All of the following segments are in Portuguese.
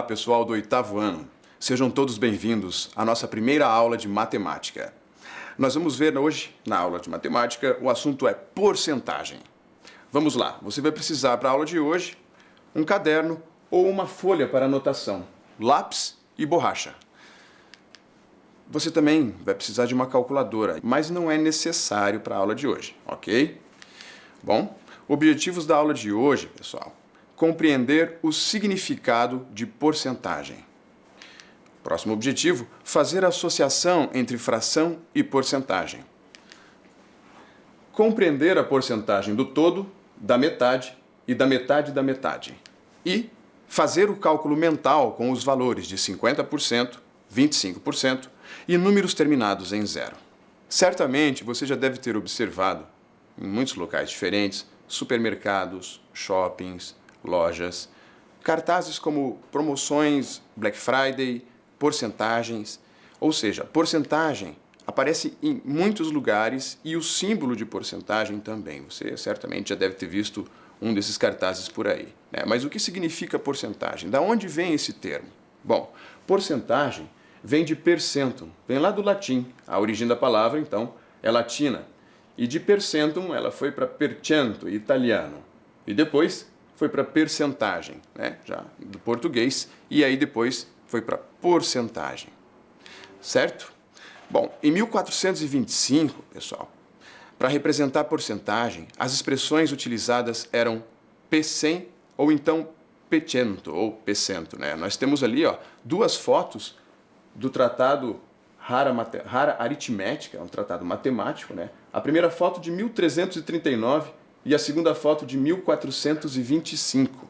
pessoal do 8º ano. Sejam todos bem-vindos à nossa primeira aula de matemática. Nós vamos ver hoje, na aula de matemática, o assunto é porcentagem. Vamos lá, você vai precisar para a aula de hoje um caderno ou uma folha para anotação, lápis e borracha. Você também vai precisar de uma calculadora, mas não é necessário para a aula de hoje, ok? Bom, objetivos da aula de hoje, pessoal: compreender o significado de porcentagem. Próximo objetivo: fazer a associação entre fração e porcentagem. Compreender a porcentagem do todo, da metade e da metade da metade. E fazer o cálculo mental com os valores de 50%, 25% e números terminados em zero. Certamente você já deve ter observado, em muitos locais diferentes, supermercados, shoppings, lojas, cartazes como promoções, Black Friday, porcentagens, ou seja, porcentagem aparece em muitos lugares e o símbolo de porcentagem também. Você certamente já deve ter visto um desses cartazes por aí, né? Mas o que significa porcentagem? Da onde vem esse termo? Bom, porcentagem vem de percentum, vem lá do latim. A origem da palavra, então, é latina. E de percentum ela foi para percento, italiano. E depois foi para percentagem, né? Já do português, e aí depois foi para porcentagem, certo? Bom, em 1425, pessoal, para representar porcentagem, as expressões utilizadas eram P100 ou então P100 ou P100, né? Nós temos ali, ó, duas fotos do tratado Rara Aritmética, é um tratado matemático, né? A primeira foto de 1339 e a segunda foto de 1425.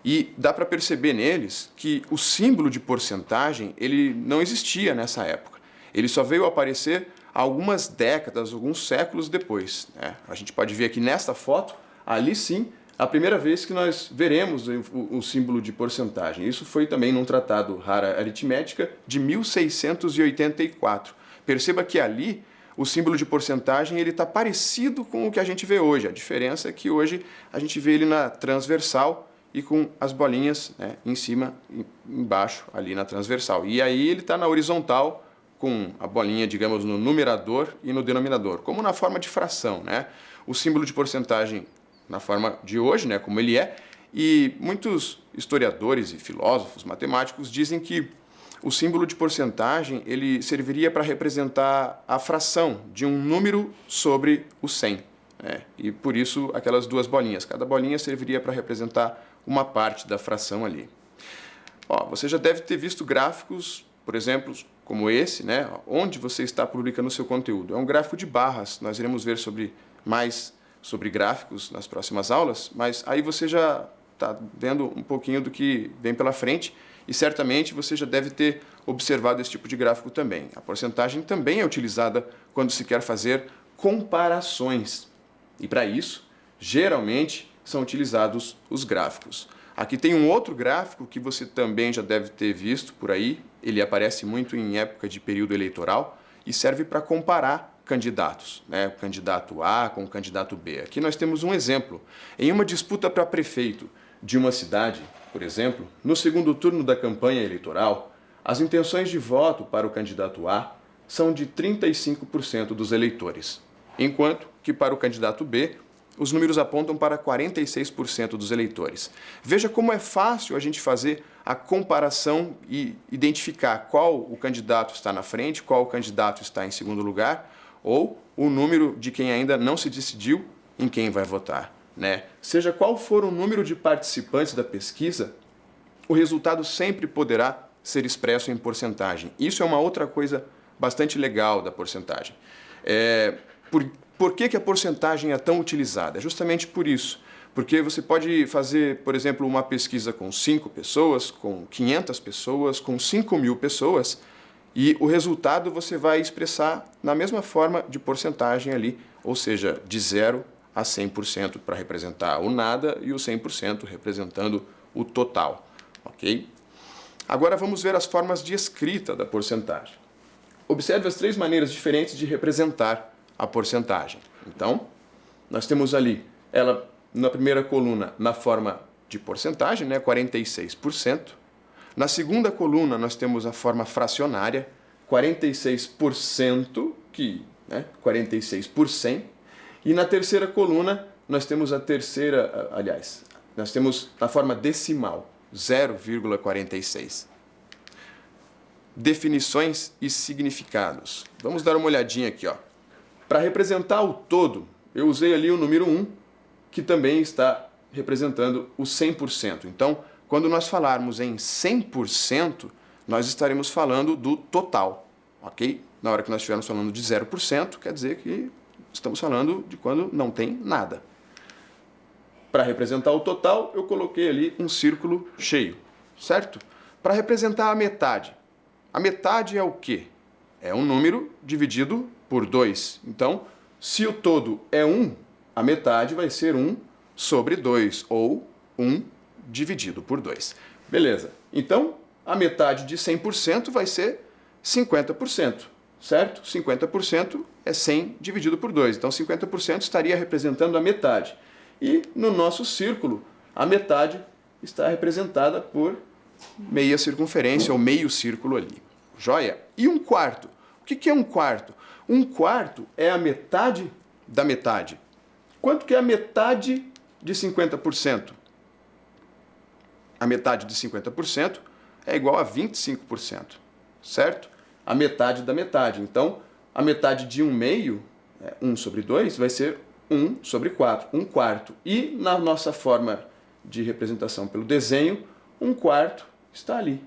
E dá para perceber neles que o símbolo de porcentagem ele não existia nessa época. Ele só veio aparecer algumas décadas, alguns séculos depois, né? A gente pode ver aqui nesta foto, ali sim, a primeira vez que nós veremos o símbolo de porcentagem. Isso foi também num tratado Rara Aritmética de 1684. Perceba que ali o símbolo de porcentagem ele está parecido com o que a gente vê hoje. A diferença é que hoje a gente vê ele na transversal e com as bolinhas, né, em cima e embaixo ali na transversal. E aí ele está na horizontal com a bolinha, digamos, no numerador e no denominador, como na forma de fração, né? O símbolo de porcentagem na forma de hoje, né, como ele é, e muitos historiadores e filósofos matemáticos dizem que o símbolo de porcentagem ele serviria para representar a fração de um número sobre o 100. E por isso aquelas duas bolinhas. Cada bolinha serviria para representar uma parte da fração ali. Ó, você já deve ter visto gráficos, por exemplo, como esse, né, onde você está publicando o seu conteúdo. É um gráfico de barras. Nós iremos ver mais sobre gráficos nas próximas aulas, mas aí você já está vendo um pouquinho do que vem pela frente e certamente você já deve ter observado esse tipo de gráfico também. A porcentagem também é utilizada quando se quer fazer comparações. E para isso, geralmente, são utilizados os gráficos. Aqui tem um outro gráfico que você também já deve ter visto por aí. Ele aparece muito em época de período eleitoral e serve para comparar candidatos, né? O candidato A com o candidato B. Aqui nós temos um exemplo. Em uma disputa para prefeito de uma cidade, por exemplo, no segundo turno da campanha eleitoral, as intenções de voto para o candidato A são de 35% dos eleitores, enquanto que para o candidato B, os números apontam para 46% dos eleitores. Veja como é fácil a gente fazer a comparação e identificar qual o candidato está na frente, qual o candidato está em segundo lugar, ou o número de quem ainda não se decidiu em quem vai votar, né? Seja qual for o número de participantes da pesquisa, o resultado sempre poderá ser expresso em porcentagem. Isso é uma outra coisa bastante legal da porcentagem. Por que a porcentagem é tão utilizada? É justamente por isso. Porque você pode fazer, por exemplo, uma pesquisa com 5 pessoas, com 500 pessoas, com 5.000 pessoas, e o resultado você vai expressar na mesma forma de porcentagem ali, ou seja, de 0 a 100% para representar o nada e o 100% representando o total, ok? Agora vamos ver as formas de escrita da porcentagem. Observe as 3 maneiras diferentes de representar a porcentagem. Então, nós temos ali ela na primeira coluna na forma de porcentagem, né, 46%. Na segunda coluna, nós temos a forma fracionária, 46%, 46 por 100. E na terceira coluna, nós temos nós temos a forma decimal, 0,46. Definições e significados. Vamos dar uma olhadinha aqui, ó. Para representar o todo, eu usei ali o número 1, que também está representando o 100%. Então, quando nós falarmos em 100%, nós estaremos falando do total, ok? Na hora que nós estivermos falando de 0%, quer dizer que estamos falando de quando não tem nada. Para representar o total, eu coloquei ali um círculo cheio, certo? Para representar a metade é o quê? É um número dividido por 2. Então, se o todo é 1, a metade vai ser 1 sobre 2, ou 1 dividido por 2. Beleza. Então, a metade de 100% vai ser 50%, certo? 50% é 100 dividido por 2. Então, 50% estaria representando a metade. E no nosso círculo, a metade está representada por meia circunferência ou meio círculo ali. Joia? E um quarto? O que é um quarto? Um quarto é a metade da metade. Quanto que é a metade de 50%? A metade de 50% é igual a 25%, certo? A metade da metade. Então, a metade de 1 meio, 1 sobre 2, vai ser 1 sobre 4, 1 quarto. E na nossa forma de representação pelo desenho, 1 quarto está ali,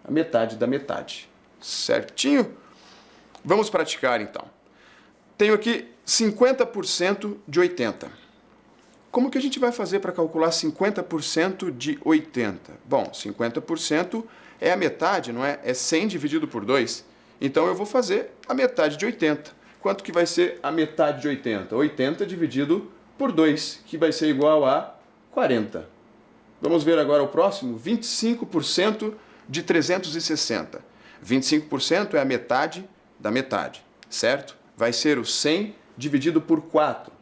a metade da metade. Certinho? Vamos praticar então. Tenho aqui 50% de 80. Como que a gente vai fazer para calcular 50% de 80? Bom, 50% é a metade, não é? É 100 dividido por 2. Então eu vou fazer a metade de 80. Quanto que vai ser a metade de 80? 80 dividido por 2, que vai ser igual a 40. Vamos ver agora o próximo, 25% de 360. 25% é a metade da metade, certo? Vai ser o 100 dividido por 4.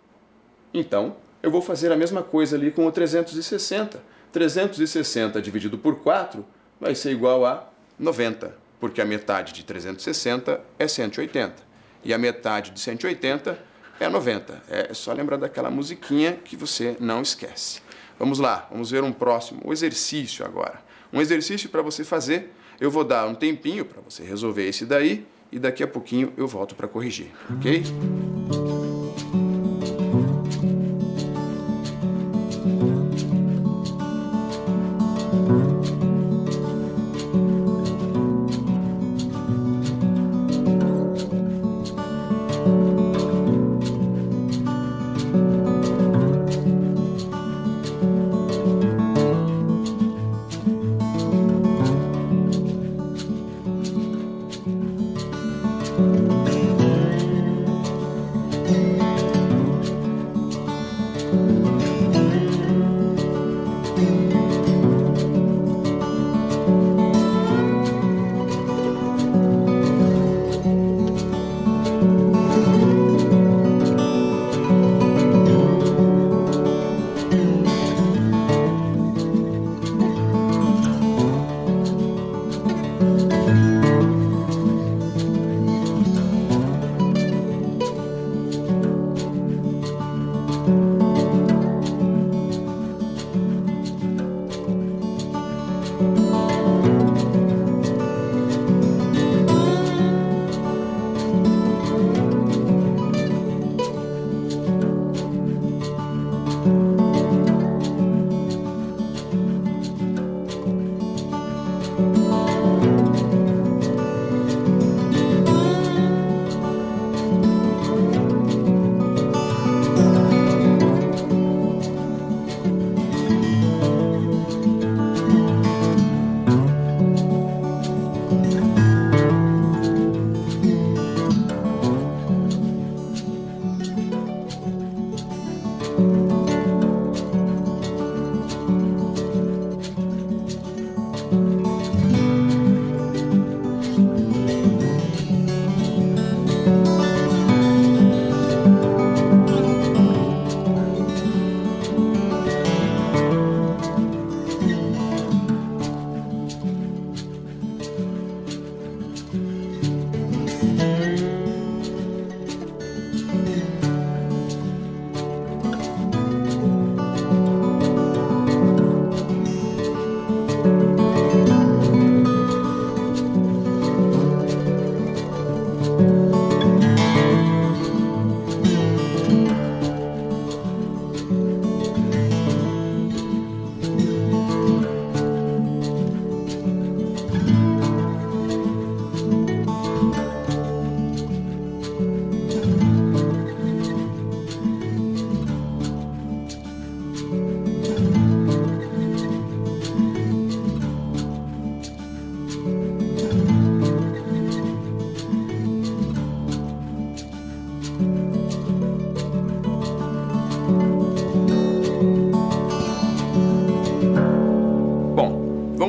Então, eu vou fazer a mesma coisa ali com o 360. 360 dividido por 4 vai ser igual a 90, porque a metade de 360 é 180. E a metade de 180 é 90. É só lembrar daquela musiquinha que você não esquece. Vamos lá, vamos ver um próximo exercício agora. Um exercício para você fazer. Eu vou dar um tempinho para você resolver esse daí e daqui a pouquinho eu volto para corrigir, ok?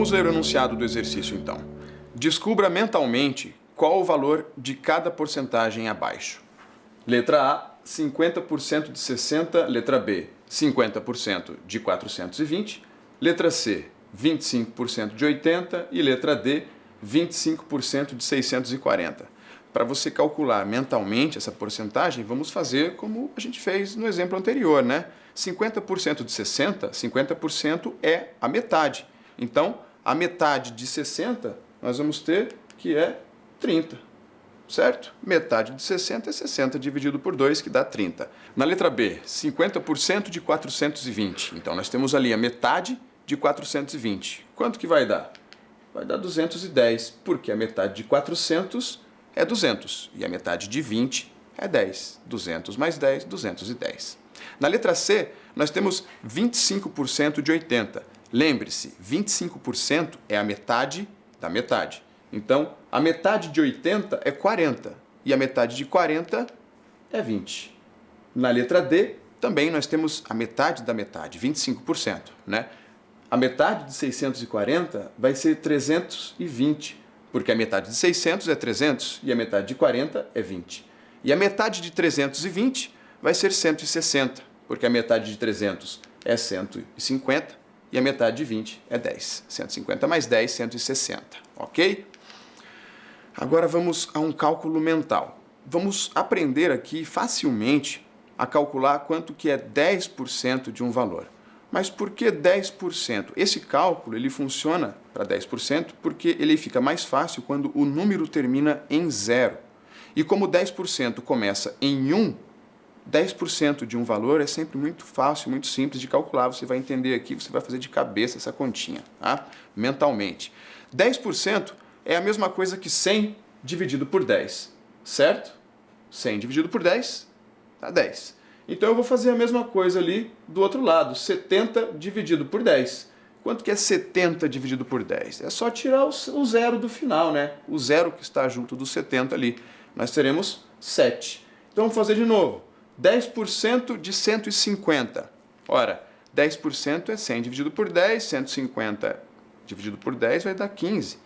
Vamos ler o enunciado do exercício, então. Descubra mentalmente qual o valor de cada porcentagem abaixo. Letra A, 50% de 60. Letra B, 50% de 420. Letra C, 25% de 80. E letra D, 25% de 640. Para você calcular mentalmente essa porcentagem, vamos fazer como a gente fez no exemplo anterior, né? 50% de 60, 50% é a metade. Então, a metade de 60, nós vamos ter que é 30, certo? Metade de 60 é 60 dividido por 2, que dá 30. Na letra B, 50% de 420. Então, nós temos ali a metade de 420. Quanto que vai dar? Vai dar 210, porque a metade de 400 é 200 e a metade de 20 é 10. 200 mais 10, 210. Na letra C, nós temos 25% de 80. Lembre-se, 25% é a metade da metade. Então, a metade de 80 é 40 e a metade de 40 é 20. Na letra D, também nós temos a metade da metade, 25%, né? A metade de 640 vai ser 320, porque a metade de 600 é 300 e a metade de 40 é 20. E a metade de 320 vai ser 160, porque a metade de 300 é 150 e a metade de 20 é 10. 150 mais 10, 160, ok? Agora vamos a um cálculo mental. Vamos aprender aqui facilmente a calcular quanto que é 10% de um valor. Mas por que 10%? Esse cálculo ele funciona para 10% porque ele fica mais fácil quando o número termina em 0. E como 10% começa em 1, 10% de um valor é sempre muito fácil, muito simples de calcular. Você vai entender aqui, você vai fazer de cabeça essa continha, tá? Mentalmente. 10% é a mesma coisa que 100 dividido por 10, certo? 100 dividido por 10 dá 10. Então eu vou fazer a mesma coisa ali do outro lado, 70 dividido por 10. Quanto que é 70 dividido por 10? É só tirar o zero do final, né? O zero que está junto do 70 ali. Nós teremos 7. Então vamos fazer de novo. 10% de 150. Ora, 10% é 100 dividido por 10, 150 dividido por 10 vai dar 15.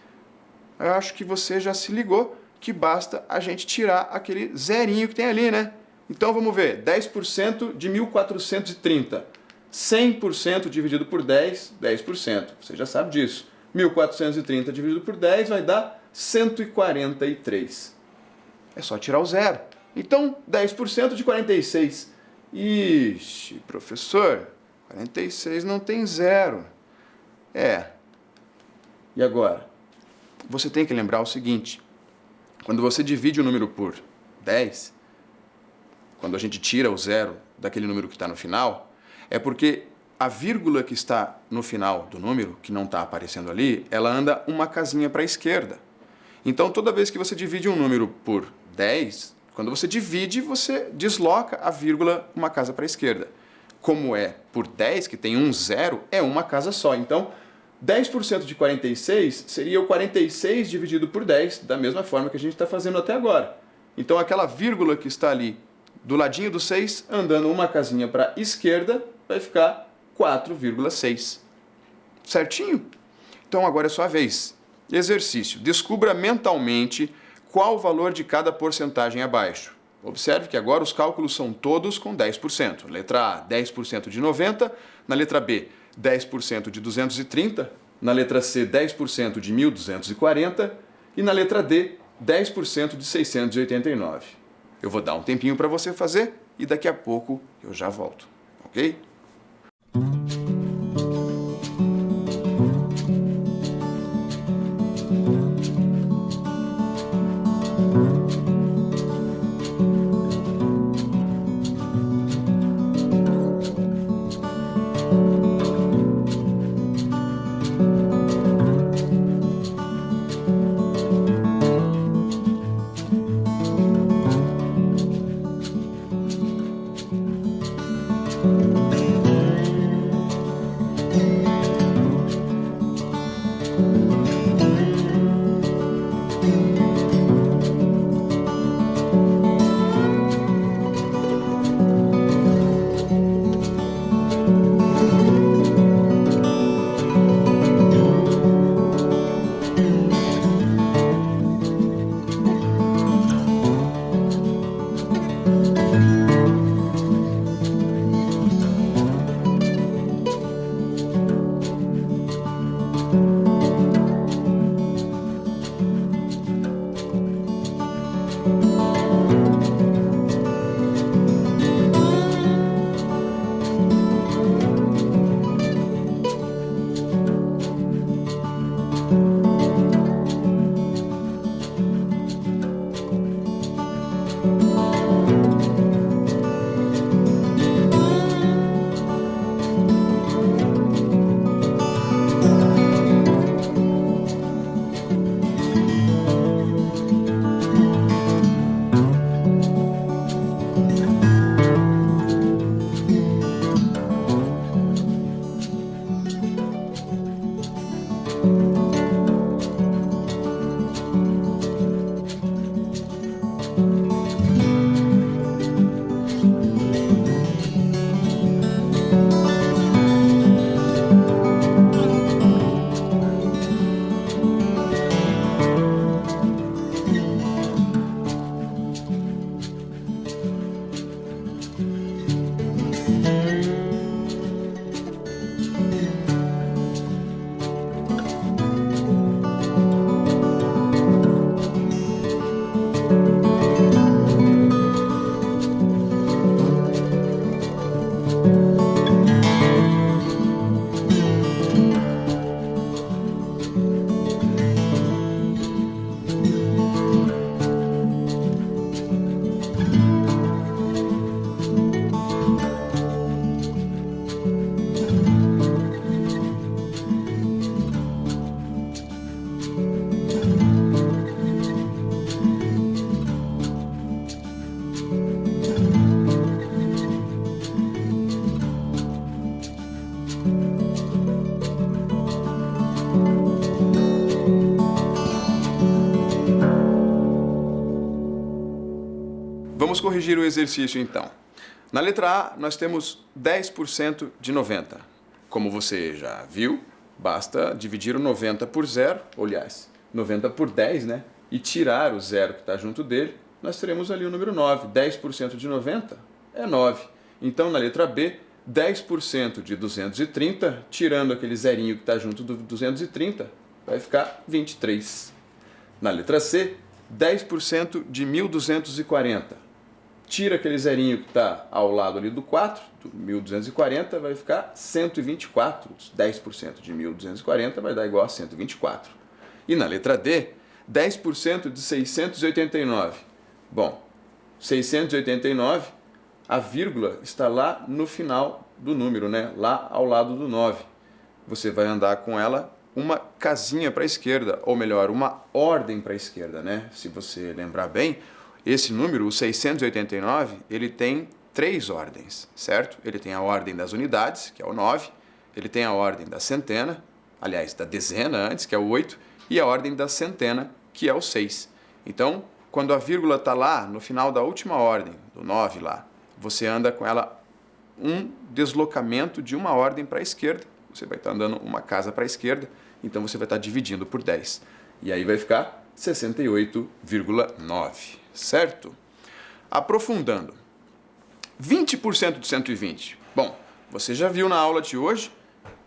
Eu acho que você já se ligou que basta a gente tirar aquele zerinho que tem ali, né? Então vamos ver, 10% de 1.430. 100% dividido por 10, 10%. Você já sabe disso. 1.430 dividido por 10 vai dar 143. É só tirar o zero. Então, 10% de 46. Ixi, professor, 46 não tem zero. E agora? Você tem que lembrar o seguinte. Quando você divide o número por 10, quando a gente tira o zero daquele número que está no final, é porque a vírgula que está no final do número, que não está aparecendo ali, ela anda uma casinha para a esquerda. Então, toda vez que você divide um número por 10, quando você divide, você desloca a vírgula uma casa para a esquerda. Como é por 10, que tem um zero, é uma casa só. Então, 10% de 46 seria o 46 dividido por 10, da mesma forma que a gente está fazendo até agora. Então, aquela vírgula que está ali do ladinho do 6, andando uma casinha para a esquerda, vai ficar 4,6. Certinho? Então agora é sua vez. Exercício. Descubra mentalmente qual o valor de cada porcentagem abaixo. Observe que agora os cálculos são todos com 10%. Letra A, 10% de 90. Na letra B, 10% de 230. Na letra C, 10% de 1.240. E na letra D, 10% de 689. Eu vou dar um tempinho para você fazer e daqui a pouco eu já volto, ok? Vamos corrigir o exercício então. Na letra A, nós temos 10% de 90. Como você já viu, basta dividir o 90 por 0, aliás, 90 por 10, né? E tirar o zero que está junto dele, nós teremos ali o número 9. 10% de 90 é 9. Então, na letra B, 10% de 230, tirando aquele zerinho que está junto do 230, vai ficar 23. Na letra C, 10% de 1240. Tira aquele zerinho que está ao lado ali do 4, do 1240, vai ficar 124. 10% de 1240 vai dar igual a 124. E na letra D, 10% de 689. Bom, 689, a vírgula está lá no final do número, né? Lá ao lado do 9. Você vai andar com ela uma casinha para a esquerda, ou melhor, uma ordem para a esquerda, né? Se você lembrar bem, esse número, o 689, ele tem 3 ordens, certo? Ele tem a ordem das unidades, que é o 9, ele tem a ordem da centena, aliás, da dezena antes, que é o 8, e a ordem da centena, que é o 6. Então, quando a vírgula está lá, no final da última ordem, do 9 lá, você anda com ela um deslocamento de uma ordem para a esquerda, você vai estar andando uma casa para a esquerda, então você vai estar dividindo por 10. E aí vai ficar 68,9, certo? Aprofundando. 20% de 120. Bom, você já viu na aula de hoje,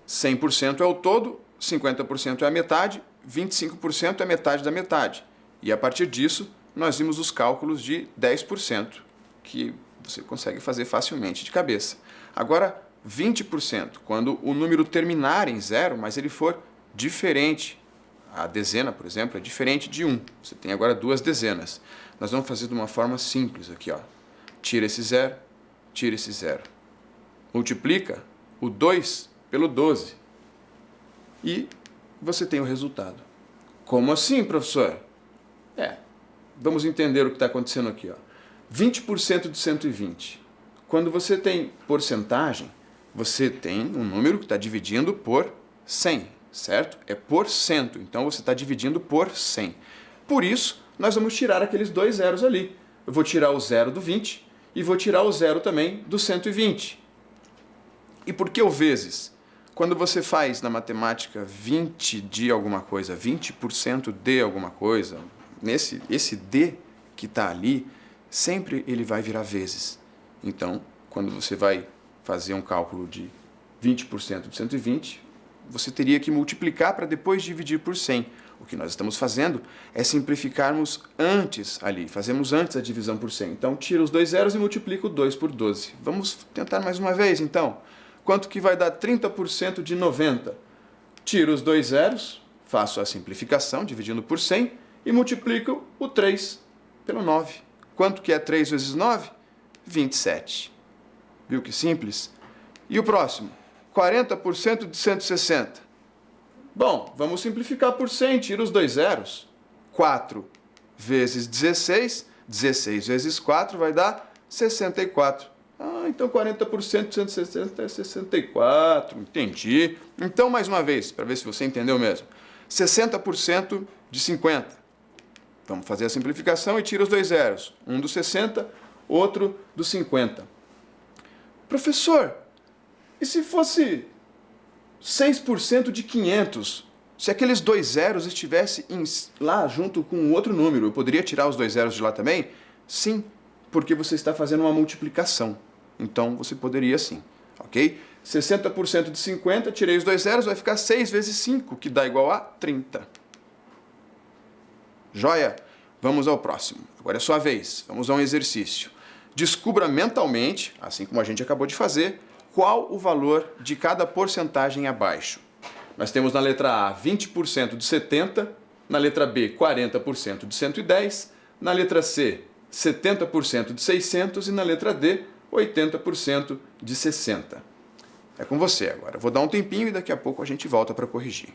100% é o todo, 50% é a metade, 25% é metade da metade. E a partir disso, nós vimos os cálculos de 10%, que você consegue fazer facilmente de cabeça. Agora, 20%, quando o número terminar em 0, mas ele for diferente. A dezena, por exemplo, é diferente de 1. Você tem agora 2 dezenas. Nós vamos fazer de uma forma simples aqui, ó. Tira esse 0, tira esse 0. Multiplica o 2 pelo 12. E você tem o resultado. Como assim, professor? Vamos entender o que está acontecendo aqui, ó. 20% de 120. Quando você tem porcentagem, você tem um número que está dividindo por 100, certo? É por cento, então você está dividindo por 100. Por isso, nós vamos tirar aqueles 2 zeros ali. Eu vou tirar o 0 do 20 e vou tirar o 0 também do 120. E por que o vezes? Quando você faz na matemática 20 de alguma coisa, 20% de alguma coisa, esse D que está ali, sempre ele vai virar vezes. Então, quando você vai fazer um cálculo de 20% de 120, você teria que multiplicar para depois dividir por 100. O que nós estamos fazendo é simplificarmos antes ali, fazemos antes a divisão por 100. Então, tira os 2 zeros e multiplica o 2 por 12. Vamos tentar mais uma vez, então. Quanto que vai dar 30% de 90? Tiro os 2 zeros, faço a simplificação, dividindo por 100, e multiplico o 3 pelo 9. Quanto que é 3 vezes 9? 27. Viu que simples? E o próximo? 40% de 160. Bom, vamos simplificar por 100, tira os 2 zeros. 4 vezes 16, 16 vezes 4 vai dar 64. Então 40% de 160 é 64, entendi. Então, mais uma vez, para ver se você entendeu mesmo. 60% de 50. Vamos fazer a simplificação e tira os 2 zeros. Um do 60, outro do 50. Professor, e se fosse 6% de 500? Se aqueles 2 zeros estivessem lá junto com um outro número, eu poderia tirar os 2 zeros de lá também? Sim, porque você está fazendo uma multiplicação. Então, você poderia sim, ok? 60% de 50, tirei os 2 zeros, vai ficar 6 vezes 5, que dá igual a 30. Joia? Vamos ao próximo. Agora é sua vez. Vamos a um exercício. Descubra mentalmente, assim como a gente acabou de fazer, qual o valor de cada porcentagem abaixo. Nós temos na letra A 20% de 70, na letra B 40% de 110, na letra C 70% de 600 e na letra D 80% de 60. É com você agora. Vou dar um tempinho e daqui a pouco a gente volta para corrigir.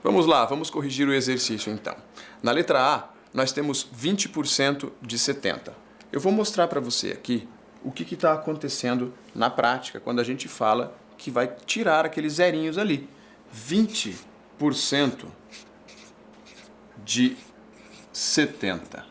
Vamos lá, vamos corrigir o exercício então. Na letra A, nós temos 20% de 70. Eu vou mostrar para você aqui o que está acontecendo na prática quando a gente fala que vai tirar aqueles zerinhos ali. 20% de 70.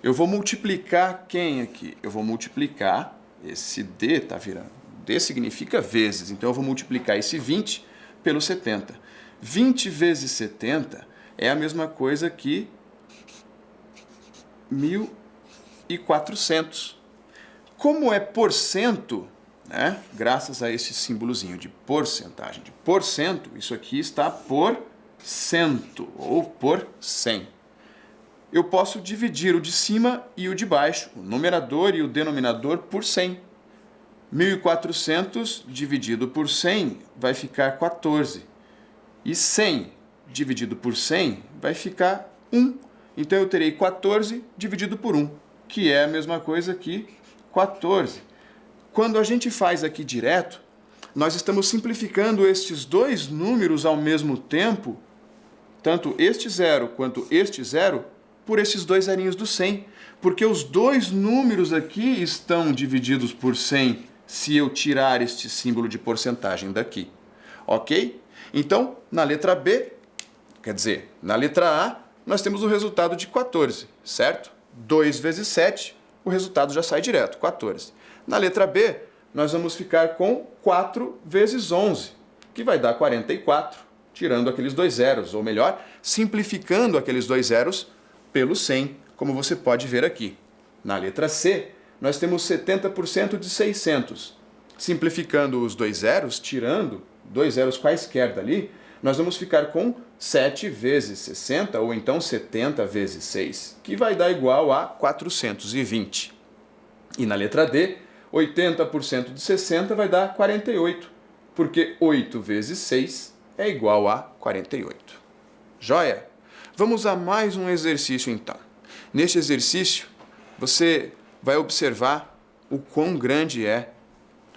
Eu vou multiplicar quem aqui? Eu vou multiplicar esse D, tá virando? D significa vezes, então eu vou multiplicar esse 20 pelo 70. 20 vezes 70 é a mesma coisa que 1.400. Como é porcento, né? Graças a esse símbolozinho de porcentagem, de porcento, isso aqui está por cento ou por 100. Eu posso dividir o de cima e o de baixo, o numerador e o denominador, por 100. 1.400 dividido por 100 vai ficar 14. E 100 dividido por 100 vai ficar 1. Então eu terei 14 dividido por 1, que é a mesma coisa que 14. Quando a gente faz aqui direto, nós estamos simplificando estes dois números ao mesmo tempo, tanto este zero quanto este zero, por esses dois zerinhos do 100. Porque os dois números aqui estão divididos por 100 se eu tirar este símbolo de porcentagem daqui. Ok? Então, na letra B, quer dizer, na letra A, nós temos o resultado de 14, certo? 2 vezes 7, o resultado já sai direto, 14. Na letra B, nós vamos ficar com 4 vezes 11, que vai dar 44, tirando aqueles dois zeros, ou melhor, simplificando aqueles dois zeros pelo 100, como você pode ver aqui. Na letra C, nós temos 70% de 600. Simplificando os dois zeros, tirando dois zeros quaisquer dali, nós vamos ficar com 7 vezes 60, ou então 70 vezes 6, que vai dar igual a 420. E na letra D, 80% de 60 vai dar 48, porque 8 vezes 6 é igual a 48. Joia? Vamos a mais um exercício então. Neste exercício, você vai observar o quão grande é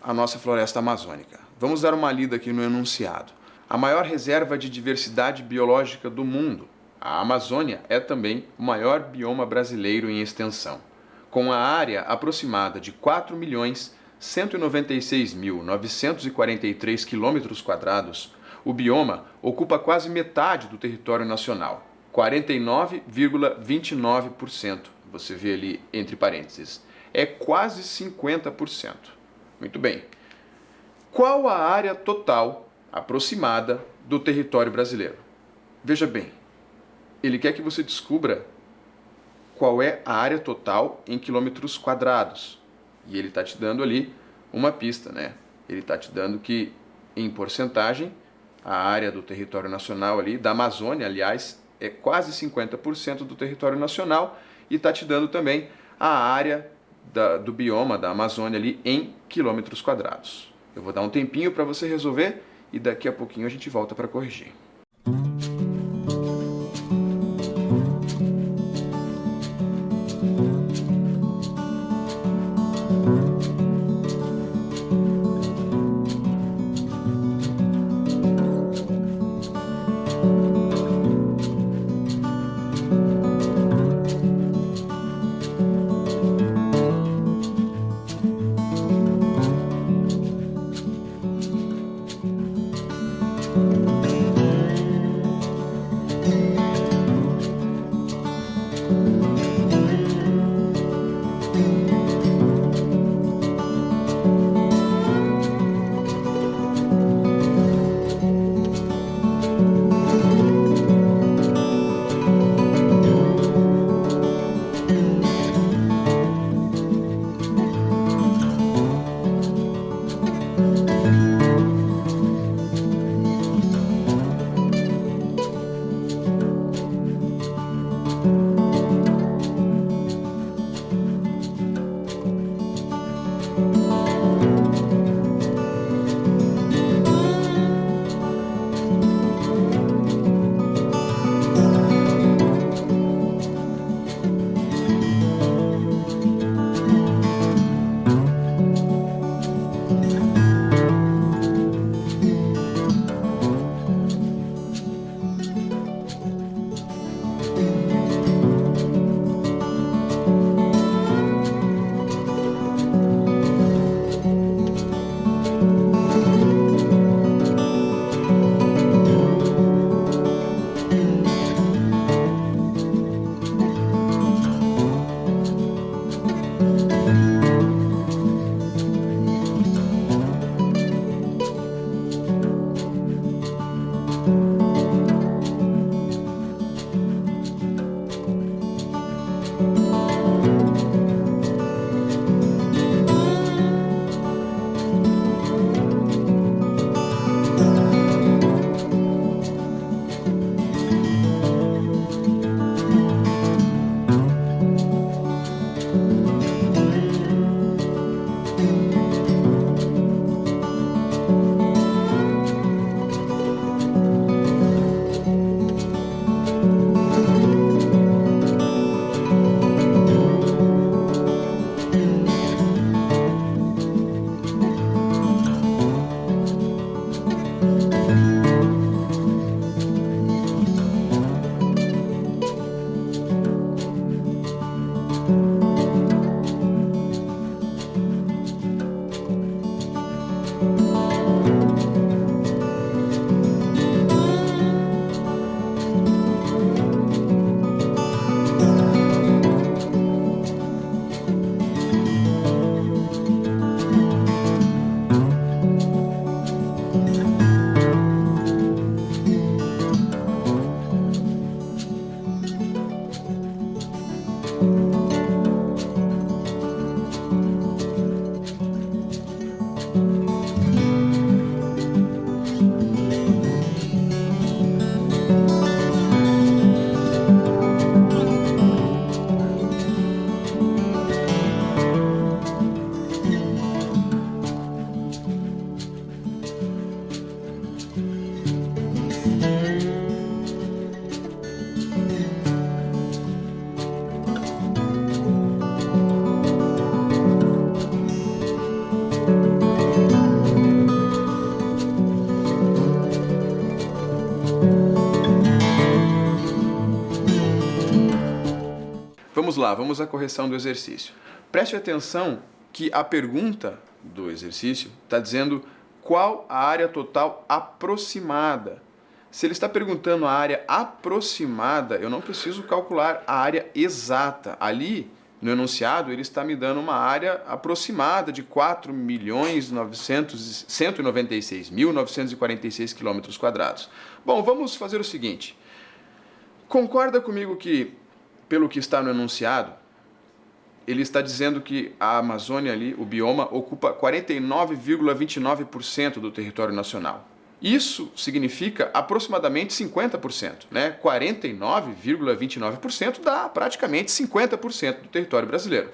a nossa floresta amazônica. Vamos dar uma lida aqui no enunciado. A maior reserva de diversidade biológica do mundo, a Amazônia é também o maior bioma brasileiro em extensão. Com a área aproximada de 4.196.943 km², o bioma ocupa quase metade do território nacional, 49,29%. Você vê ali entre parênteses. É quase 50%. Muito bem. Qual a área total aproximada do território brasileiro? Veja bem, ele quer que você descubra qual é a área total em quilômetros quadrados. E ele está te dando ali uma pista, né? Ele está te dando que, em porcentagem, a área do território nacional ali, da Amazônia, aliás, é quase 50% do território nacional, e está te dando também a área do bioma da Amazônia ali em quilômetros quadrados. Eu vou dar um tempinho para você resolver e daqui a pouquinho a gente volta para corrigir. Vamos lá, vamos à correção do exercício. Preste atenção que a pergunta do exercício está dizendo qual a área total aproximada. Se ele está perguntando a área aproximada, eu não preciso calcular a área exata. Ali, no enunciado, ele está me dando uma área aproximada de 4.196.946 km². Bom, vamos fazer o seguinte. Concorda comigo que, pelo que está no enunciado, ele está dizendo que a Amazônia ali, o bioma, ocupa 49,29% do território nacional. Isso significa aproximadamente 50%, né? 49,29% dá praticamente 50% do território brasileiro.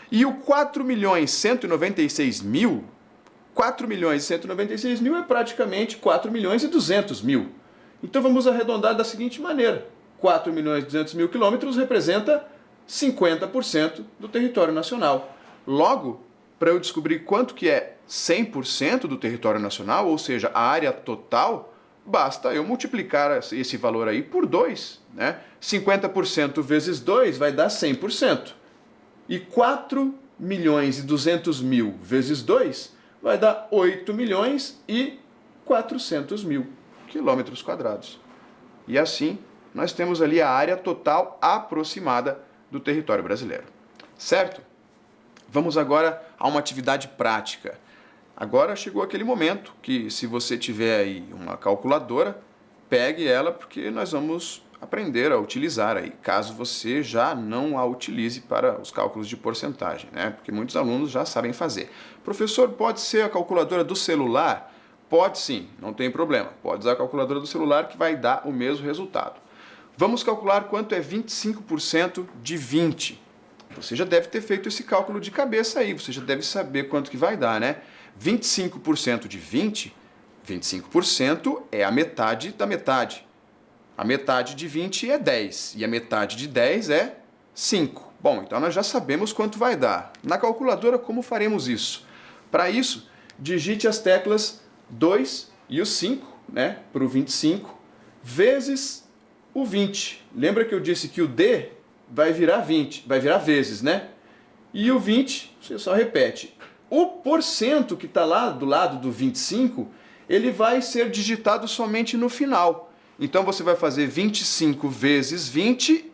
E o 4.196.000, 4.196.000 é praticamente 4.200.000. Então vamos arredondar da seguinte maneira. 4.200.000 quilômetros representa 50% do território nacional. Logo, para eu descobrir quanto que é 100% do território nacional, ou seja, a área total, basta eu multiplicar esse valor aí por 2. Né? 50% vezes 2 vai dar 100%. E 4.200.000 vezes 2 vai dar 8.400.000 quilômetros quadrados. E assim, nós temos ali a área total aproximada do território brasileiro. Certo? Vamos agora a uma atividade prática. Agora chegou aquele momento que, se você tiver aí uma calculadora, pegue ela, porque nós vamos aprender a utilizar aí, caso você já não a utilize para os cálculos de porcentagem, né? Porque muitos alunos já sabem fazer. Professor, pode ser a calculadora do celular? Pode sim, não tem problema. Pode usar a calculadora do celular que vai dar o mesmo resultado. Vamos calcular quanto é 25% de 20. Você já deve ter feito esse cálculo de cabeça aí, você já deve saber quanto que vai dar, né? 25% de 20, 25% é a metade da metade. A metade de 20 é 10 e a metade de 10 é 5. Bom, então nós já sabemos quanto vai dar. Na calculadora, como faremos isso? Para isso, digite as teclas 2 e o 5, né, para o 25, vezes o 20. Lembra que eu disse que o D vai virar 20, vai virar vezes, né? E o 20, você só repete. O porcento que está lá do lado do 25, ele vai ser digitado somente no final. Então você vai fazer 25 vezes 20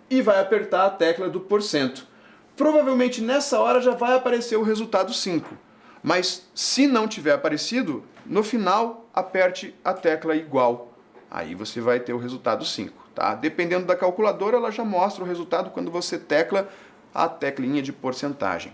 e vai apertar a tecla do porcento. Provavelmente nessa hora já vai aparecer o resultado 5. Mas se não tiver aparecido, no final aperte a tecla igual. Aí você vai ter o resultado 5. Tá? Dependendo da calculadora, ela já mostra o resultado quando você tecla a teclinha de porcentagem.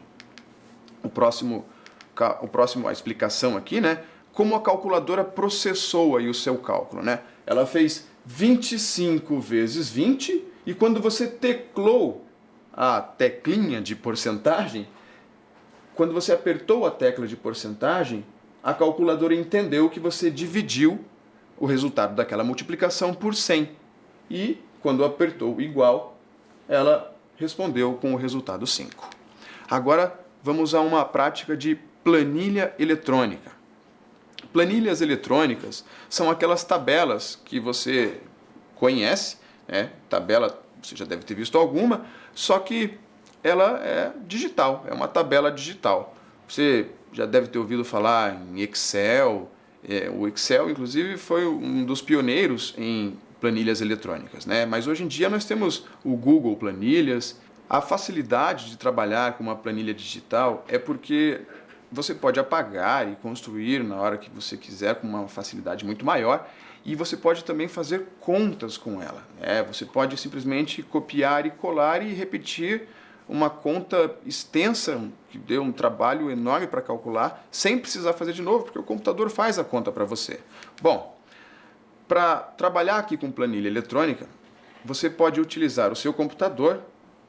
A explicação aqui, né? Como a calculadora processou aí o seu cálculo, né? Ela fez 25 vezes 20 e quando você teclou a teclinha de porcentagem, quando você apertou a tecla de porcentagem, a calculadora entendeu que você dividiu o resultado daquela multiplicação por 100. E, quando apertou igual, ela respondeu com o resultado 5. Agora, vamos a uma prática de planilha eletrônica. Planilhas eletrônicas são aquelas tabelas que você conhece, né? Tabela, você já deve ter visto alguma, só que ela é digital, é uma tabela digital. Você já deve ter ouvido falar em Excel. O Excel, inclusive, foi um dos pioneiros em planilhas eletrônicas, né? Mas hoje em dia nós temos o Google Planilhas. A facilidade de trabalhar com uma planilha digital é porque você pode apagar e construir na hora que você quiser com uma facilidade muito maior, e você pode também fazer contas com ela, né? Você pode simplesmente copiar e colar e repetir uma conta extensa, que deu um trabalho enorme para calcular, sem precisar fazer de novo, porque o computador faz a conta para você. Bom, Para trabalhar aqui com planilha eletrônica, você pode utilizar o seu computador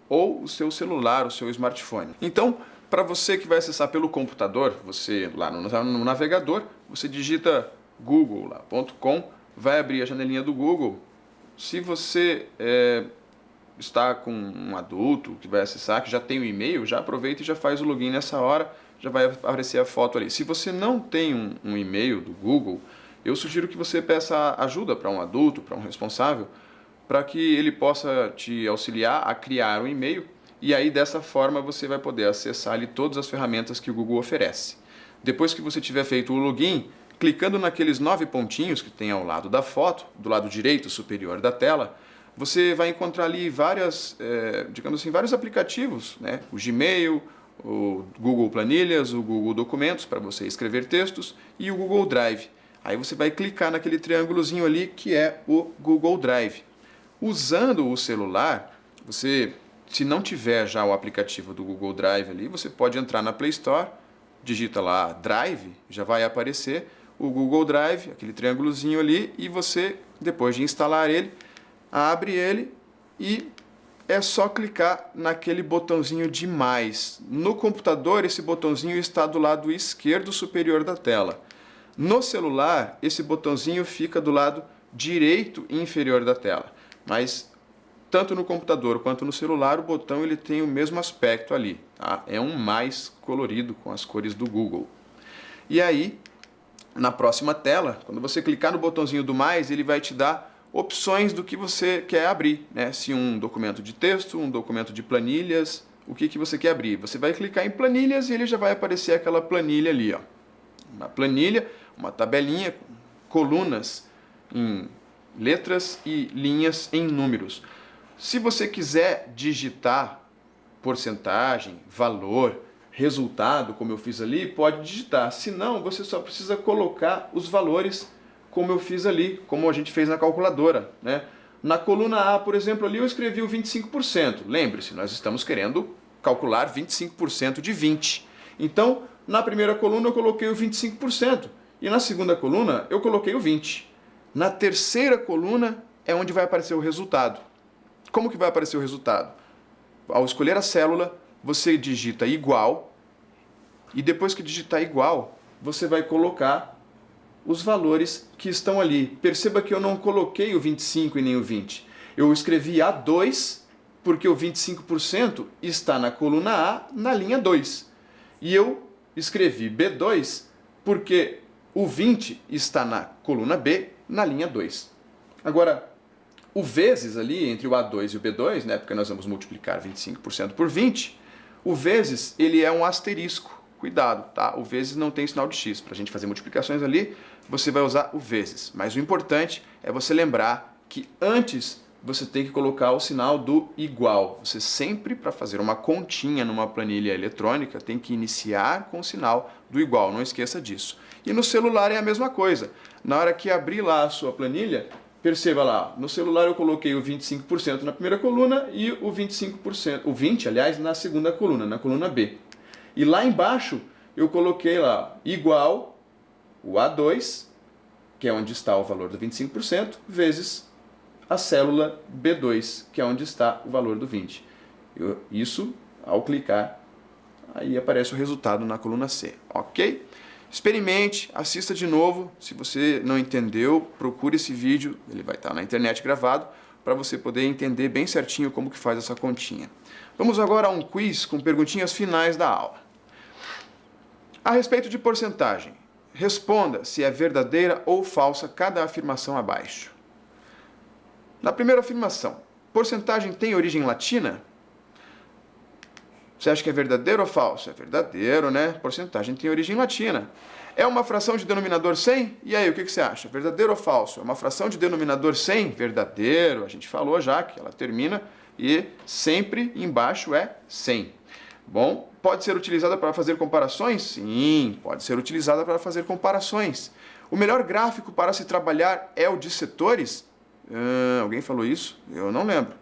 ou o seu celular, o seu smartphone. Então, para você que vai acessar pelo computador, você lá no navegador, você digita google.com, vai abrir a janelinha do Google. Se você está com um adulto que vai acessar, que já tem o e-mail, já aproveita e já faz o login nessa hora, já vai aparecer a foto ali. Se você não tem um e-mail do Google, eu sugiro que você peça ajuda para um adulto, para um responsável, para que ele possa te auxiliar a criar um e-mail, e aí dessa forma você vai poder acessar ali todas as ferramentas que o Google oferece. Depois que você tiver feito o login, clicando naqueles 9 pontinhos que tem ao lado da foto, do lado direito superior da tela, você vai encontrar ali vários aplicativos, né? O Gmail, o Google Planilhas, o Google Documentos para você escrever textos e o Google Drive. Aí você vai clicar naquele triângulozinho ali que é o Google Drive. Usando o celular, você, se não tiver já o aplicativo do Google Drive ali, você pode entrar na Play Store, digita lá Drive, já vai aparecer o Google Drive, aquele triângulozinho ali, e você, depois de instalar ele, abre ele e é só clicar naquele botãozinho de mais. No computador, esse botãozinho está do lado esquerdo superior da tela. No celular, esse botãozinho fica do lado direito inferior da tela. Mas tanto no computador quanto no celular, o botão ele tem o mesmo aspecto ali. Tá? É um mais colorido com as cores do Google. E aí, na próxima tela, quando você clicar no botãozinho do mais, ele vai te dar opções do que você quer abrir, né? Se um documento de texto, um documento de planilhas, o que você quer abrir. Você vai clicar em planilhas e ele já vai aparecer aquela planilha ali, ó. Uma planilha, uma tabelinha, colunas em letras e linhas em números. Se você quiser digitar porcentagem, valor, resultado, como eu fiz ali, pode digitar. Se não, você só precisa colocar os valores como eu fiz ali, como a gente fez na calculadora, né? Na coluna A, por exemplo, ali eu escrevi o 25%. Lembre-se, nós estamos querendo calcular 25% de 20. Então, na primeira coluna eu coloquei o 25% e na segunda coluna eu coloquei o 20%. Na terceira coluna é onde vai aparecer o resultado. Como que vai aparecer o resultado? Ao escolher a célula, você digita igual e depois que digitar igual, você vai colocar os valores que estão ali. Perceba que eu não coloquei o 25 e nem o 20. Eu escrevi A2 porque o 25% está na coluna A, na linha 2. E eu escrevi B2 porque o 20 está na coluna B, na linha 2. Agora, o vezes ali entre o A2 e o B2, né, porque nós vamos multiplicar 25% por 20, o vezes ele é um asterisco. Cuidado, tá? O vezes não tem sinal de X. Para a gente fazer multiplicações ali, você vai usar o vezes. Mas o importante é você lembrar que antes você tem que colocar o sinal do igual. Você sempre, para fazer uma continha numa planilha eletrônica, tem que iniciar com o sinal do igual. Não esqueça disso. E no celular é a mesma coisa. Na hora que abrir lá a sua planilha, perceba lá, no celular eu coloquei o 25% na primeira coluna e o 25%, o 20%, aliás, na segunda coluna, na coluna B. E lá embaixo eu coloquei lá igual o A2, que é onde está o valor do 25%, vezes a célula B2, que é onde está o valor do 20%. Isso, ao clicar, aí aparece o resultado na coluna C, ok? Experimente, assista de novo. Se você não entendeu, procure esse vídeo, ele vai estar na internet gravado, para você poder entender bem certinho como que faz essa continha. Vamos agora a um quiz com perguntinhas finais da aula. A respeito de porcentagem, responda se é verdadeira ou falsa cada afirmação abaixo. Na primeira afirmação, porcentagem tem origem latina? Você acha que é verdadeiro ou falso? É verdadeiro, né? Porcentagem tem origem latina. É uma fração de denominador 100? E aí, o que você acha? Verdadeiro ou falso? É uma fração de denominador 100? Verdadeiro. A gente falou já que ela termina e sempre embaixo é 100. Bom, pode ser utilizada para fazer comparações? Sim, pode ser utilizada para fazer comparações. O melhor gráfico para se trabalhar é o de setores? Alguém falou isso? Eu não lembro.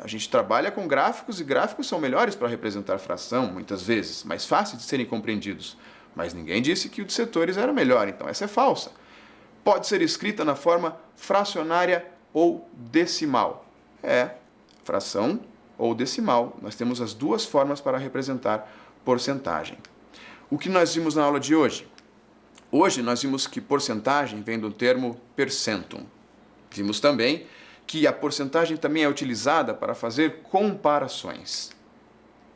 A gente trabalha com gráficos e gráficos são melhores para representar fração, muitas vezes, mais fáceis de serem compreendidos. Mas ninguém disse que o de setores era melhor, então essa é falsa. pode ser escrita na forma fracionária ou decimal. Fração ou decimal. Nós temos as duas formas para representar porcentagem. O que nós vimos na aula de hoje? Hoje nós vimos que porcentagem vem do termo percentum. Vimos também que a porcentagem também é utilizada para fazer comparações.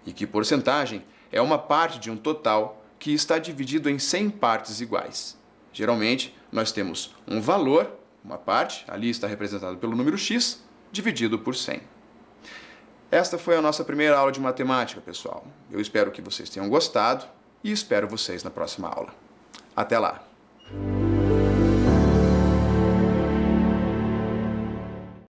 E que porcentagem é uma parte de um total que está dividido em 100 partes iguais. Geralmente, nós temos um valor, uma parte, ali está representado pelo número x, dividido por 100. Esta foi a nossa primeira aula de matemática, pessoal. Eu espero que vocês tenham gostado e espero vocês na próxima aula. Até lá!